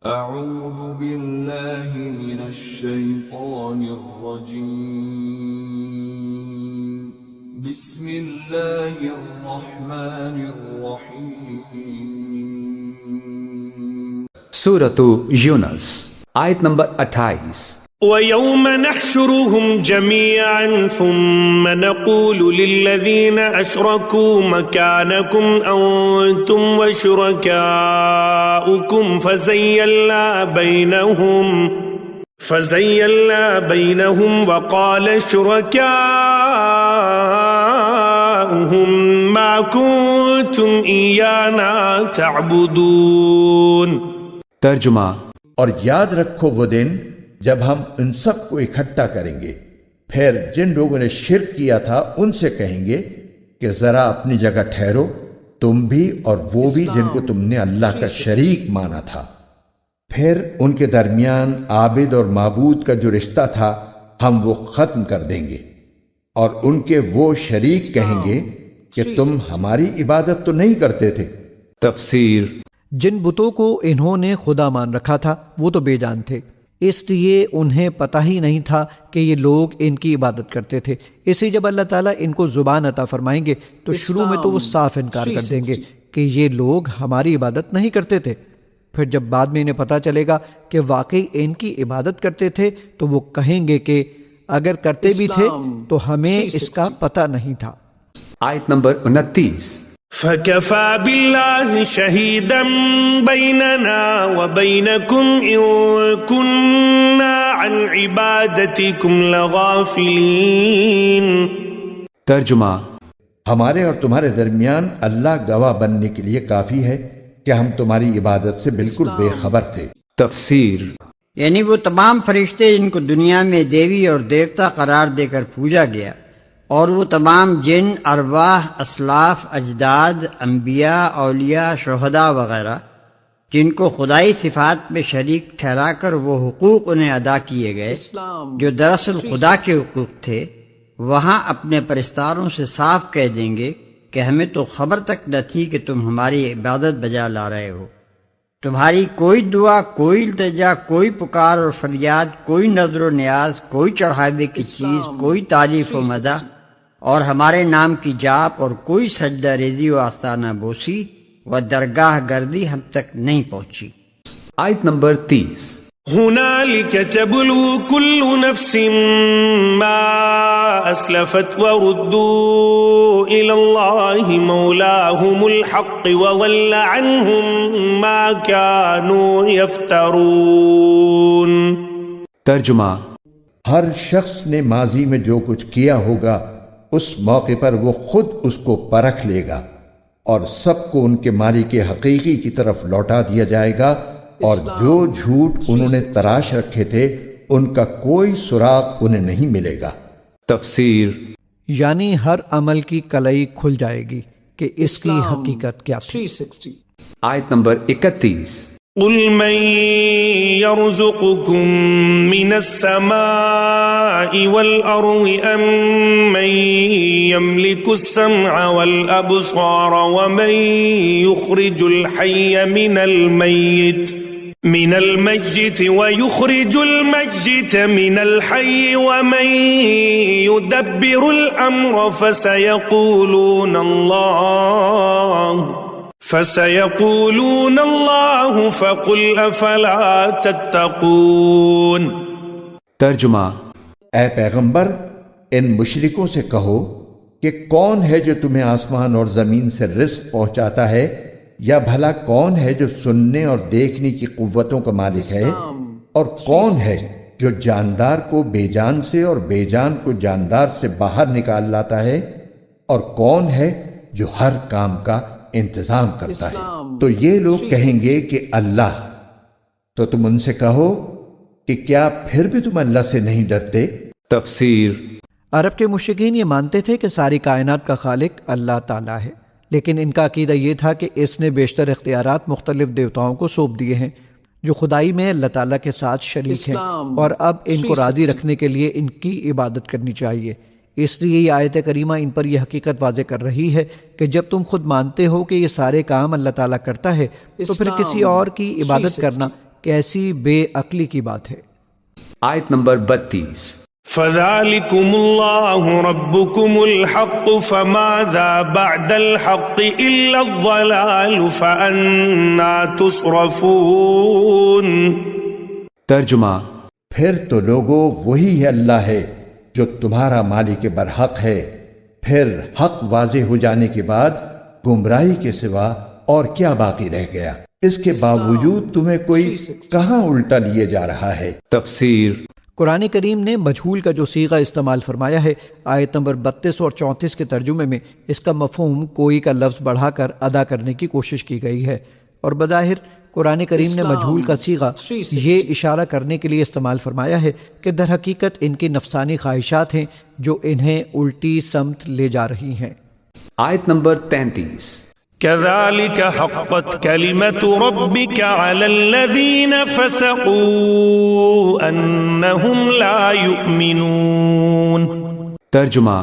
أعوذ بالله من الشيطان الرجيم بسم الله الرحمن الرحيم سورۃ یونس آیت نمبر 28۔ وَيَوْمَ نَحْشُرُهُمْ جَمِيعًا ثُمَّ نَقُولُ لِلَّذِينَ أَشْرَكُوا مَكَانَكُمْ أَنْتُمْ وَشُرَكَاؤُكُمْ فَزَيَّلْنَا بَيْنَهُمْ وَقَالَ شُرَكَاؤُهُمْ مَا كُنْتُمْ إِيَّانَا تَعْبُدُونَ۔ ترجمہ: اور یاد رکھو وہ دن جب ہم ان سب کو اکٹھا کریں گے، پھر جن لوگوں نے شرک کیا تھا ان سے کہیں گے کہ ذرا اپنی جگہ ٹھہرو، تم بھی اور وہ بھی جن کو تم نے اللہ کا شریک مانا تھا۔ پھر ان کے درمیان عابد اور معبود کا جو رشتہ تھا ہم وہ ختم کر دیں گے، اور ان کے وہ شریک کہیں گے کہ تم ہماری عبادت تو نہیں کرتے تھے۔ تفسیر: جن بتوں کو انہوں نے خدا مان رکھا تھا وہ تو بے جان تھے، اس لیے انہیں پتہ ہی نہیں تھا کہ یہ لوگ ان کی عبادت کرتے تھے۔ اسی جب اللہ تعالیٰ ان کو زبان عطا فرمائیں گے تو شروع میں تو وہ صاف انکار کر دیں گے کہ یہ لوگ ہماری عبادت نہیں کرتے تھے، پھر جب بعد میں انہیں پتہ چلے گا کہ واقعی ان کی عبادت کرتے تھے تو وہ کہیں گے کہ اگر کرتے بھی تھے تو ہمیں اس کا پتہ نہیں تھا۔ آیت نمبر 29۔ فَكَفَى بِاللَّهِ شَهِيدًا بَيْنَنَا وَبَيْنَكُمْ إِن كُنَّا عَنْ عِبَادَتِكُمْ لَغَافِلِينَ۔ ترجمہ: ہمارے اور تمہارے درمیان اللہ گواہ بننے کے لیے کافی ہے کہ ہم تمہاری عبادت سے بالکل بے خبر تھے۔ تفسیر: یعنی وہ تمام فرشتے جن کو دنیا میں دیوی اور دیوتا قرار دے کر پوجا گیا، اور وہ تمام جن، ارواح، اسلاف، اجداد، انبیاء، اولیاء، شہداء وغیرہ جن کو خدائی صفات میں شریک ٹھہرا کر وہ حقوق انہیں ادا کیے گئے جو دراصل خدا کے حقوق تھے، وہاں اپنے پرستاروں سے صاف کہہ دیں گے کہ ہمیں تو خبر تک نہ تھی کہ تم ہماری عبادت بجا لا رہے ہو۔ تمہاری کوئی دعا، کوئی التجا، کوئی پکار اور فریاد، کوئی نظر و نیاز، کوئی چڑھاوے کی چیز، کوئی تعریف و مدح اور ہمارے نام کی جاپ اور کوئی سجدہ ریزی و آستانہ بوسی و درگاہ گردی ہم تک نہیں پہنچی۔ آیت نمبر 30۔ هنالك تبلو كل نفس ما أسلفت وردوا إلى الله مولاهم الحق وضل عنهم ما كانوا يفترون۔ ترجمہ: ہر شخص نے ماضی میں جو کچھ کیا ہوگا اس موقع پر وہ خود اس کو پرکھ لے گا، اور سب کو ان کے مالک حقیقی کی طرف لوٹا دیا جائے گا، اور جو جھوٹ انہوں نے تراش رکھے تھے ان کا کوئی سراغ انہیں نہیں ملے گا۔ تفسیر: یعنی ہر عمل کی کلئی کھل جائے گی کہ اس کی حقیقت کیا تھی۔ آیت نمبر 31۔ قل من يرزقكم من السماء والأرض أم من يملك السمع والأبصار ومن يخرج الحي من الميت ويخرج الميت من الحي ومن يدبر الأمر فسيقولون الله فقل أفلا تتقون۔ ترجمہ: اے پیغمبر، ان مشرکوں سے کہو کہ کون ہے جو تمہیں آسمان اور زمین سے رزق پہنچاتا ہے، یا بھلا کون ہے جو سننے اور دیکھنے کی قوتوں کا مالک ہے، اور کون ہے جو جاندار کو بے جان سے اور بے جان کو جاندار سے باہر نکال لاتا ہے، اور کون ہے جو ہر کام کا انتظام کرتا ہے؟ تو یہ لوگ کہیں گے کہ اللہ۔ تو تم ان سے کہو کہ کیا پھر بھی تم اللہ سے نہیں ڈرتے؟ تفسیر: عرب کے مشرکین یہ مانتے تھے کہ ساری کائنات کا خالق اللہ تعالیٰ ہے، لیکن ان کا عقیدہ یہ تھا کہ اس نے بیشتر اختیارات مختلف دیوتاؤں کو سونپ دیے ہیں جو خدائی میں اللہ تعالیٰ کے ساتھ شریک ہیں، اور اب ان کو راضی رکھنے کے لیے ان کی عبادت کرنی چاہیے۔ اس لیے یہ آیت کریمہ ان پر یہ حقیقت واضح کر رہی ہے کہ جب تم خود مانتے ہو کہ یہ سارے کام اللہ تعالیٰ کرتا ہے تو پھر کسی اور کی عبادت کرنا کیسی بے عقلی کی بات ہے۔ آیت نمبر 32۔ فذلكم الله ربكم الحق فماذا بعد الحق إلا الضلال فأنا تصرفون۔ ترجمہ، پھر تو لوگو وہی ہے اللہ ہے جو تمہارا مالک برحق ہے، پھر حق واضح ہو جانے کے بعد گمراہی کے سوا اور کیا باقی رہ گیا؟ اس کے باوجود تمہیں کوئی کہاں الٹا لیے جا رہا ہے؟ تفسیر۔ قرآن کریم نے مجہول کا جو صیغہ استعمال فرمایا ہے آیت نمبر 32 اور 34 کے ترجمے میں، اس کا مفہوم کوئی کا لفظ بڑھا کر ادا کرنے کی کوشش کی گئی ہے، اور بظاہر قرآن کریم نے مجہول کا صیغہ یہ اشارہ کرنے کے لیے استعمال فرمایا ہے کہ در حقیقت ان کی نفسانی خواہشات ہیں جو انہیں الٹی سمت لے جا رہی ہیں۔ آیت نمبر 33۔ كذلك حقت كلمة ربك على الذين فسقوا أنهم لا يؤمنون۔ ترجمہ،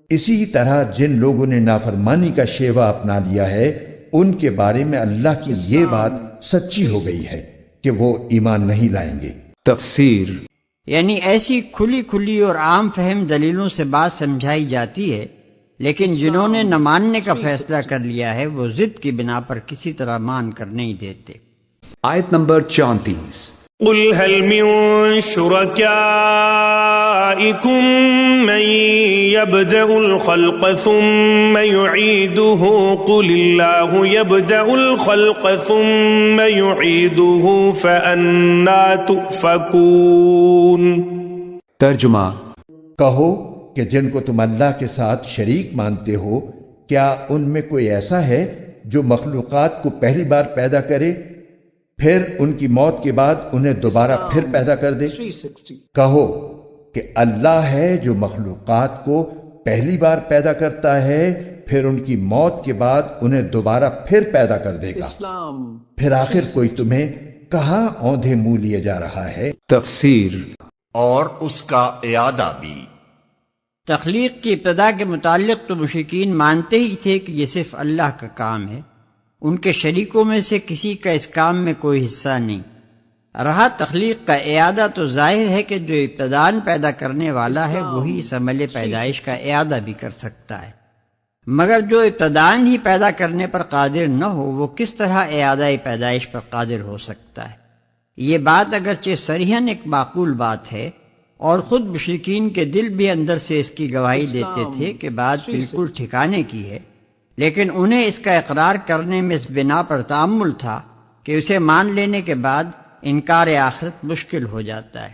اسی طرح جن لوگوں نے نافرمانی کا شیوا اپنا لیا ہے ان کے بارے میں اللہ کی یہ بات سچی ہو گئی ہے کہ وہ ایمان نہیں لائیں گے۔ تفسیر۔ یعنی ایسی کھلی کھلی اور عام فہم دلیلوں سے بات سمجھائی جاتی ہے، لیکن جنہوں نے نہ ماننے کا فیصلہ کر لیا ہے وہ ضد کی بنا پر کسی طرح مان کر نہیں دیتے۔ آیت نمبر 34۔ قل هل من شركائكم من يبدأ الخلق ثم يعيده قل الله يبدأ الخلق ثم يعيده فأنا تؤفكون۔ ترجمہ، کہو کہ جن کو تم اللہ کے ساتھ شریک مانتے ہو، کیا ان میں کوئی ایسا ہے جو مخلوقات کو پہلی بار پیدا کرے پھر ان کی موت کے بعد انہیں دوبارہ پھر پیدا کر دے؟ کہو کہ اللہ ہے جو مخلوقات کو پہلی بار پیدا کرتا ہے پھر ان کی موت کے بعد انہیں دوبارہ پھر پیدا کر دے گا، پھر آخر کوئی تمہیں کہاں اوندھے منہ لیے جا رہا ہے؟ تفسیر۔ اور اس کا اعادہ بھی۔ تخلیق کی ابتدا کے متعلق تو مشرکین مانتے ہی تھے کہ یہ صرف اللہ کا کام ہے، ان کے شریکوں میں سے کسی کا اس کام میں کوئی حصہ نہیں۔ رہا تخلیق کا اعادہ، تو ظاہر ہے کہ جو ابتداً پیدا کرنے والا ہے وہی اس عمل پیدائش کا اعادہ بھی کر سکتا ہے، مگر جو ابتداً ہی پیدا کرنے پر قادر نہ ہو وہ کس طرح اعادہ پیدائش پر قادر ہو سکتا ہے؟ یہ بات اگرچہ صریحاً ایک معقول بات ہے، اور خود مشرکین کے دل بھی اندر سے اس کی گواہی دیتے تھے کہ بات بالکل ٹھکانے کی ہے، لیکن انہیں اس کا اقرار کرنے میں اس بنا پر تأمل تھا کہ اسے مان لینے کے بعد انکار آخرت مشکل ہو جاتا ہے۔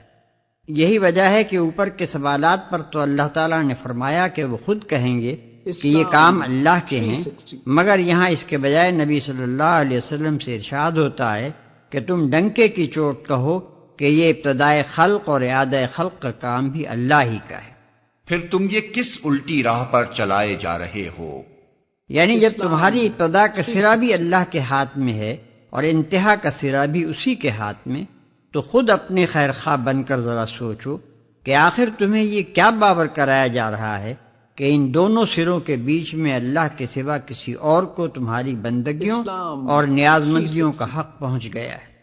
یہی وجہ ہے کہ اوپر کے سوالات پر تو اللہ تعالیٰ نے فرمایا کہ وہ خود کہیں گے کہ یہ کام اللہ کے ہیں، مگر یہاں اس کے بجائے نبی صلی اللہ علیہ وسلم سے ارشاد ہوتا ہے کہ تم ڈنکے کی چوٹ کہو کہ یہ ابتدائے خلق اور اعادہ خلق کا کام بھی اللہ ہی کا ہے۔ پھر تم یہ کس الٹی راہ پر چلائے جا رہے ہو؟ یعنی جب تمہاری ابتدا کا سرا بھی اللہ کے ہاتھ میں ہے اور انتہا کا سرا بھی اسی کے ہاتھ میں، تو خود اپنے خیر خواہ بن کر ذرا سوچو کہ آخر تمہیں یہ کیا باور کرایا جا رہا ہے کہ ان دونوں سروں کے بیچ میں اللہ کے سوا کسی اور کو تمہاری بندگیوں اور نیازمندیوں کا حق پہنچ گیا ہے۔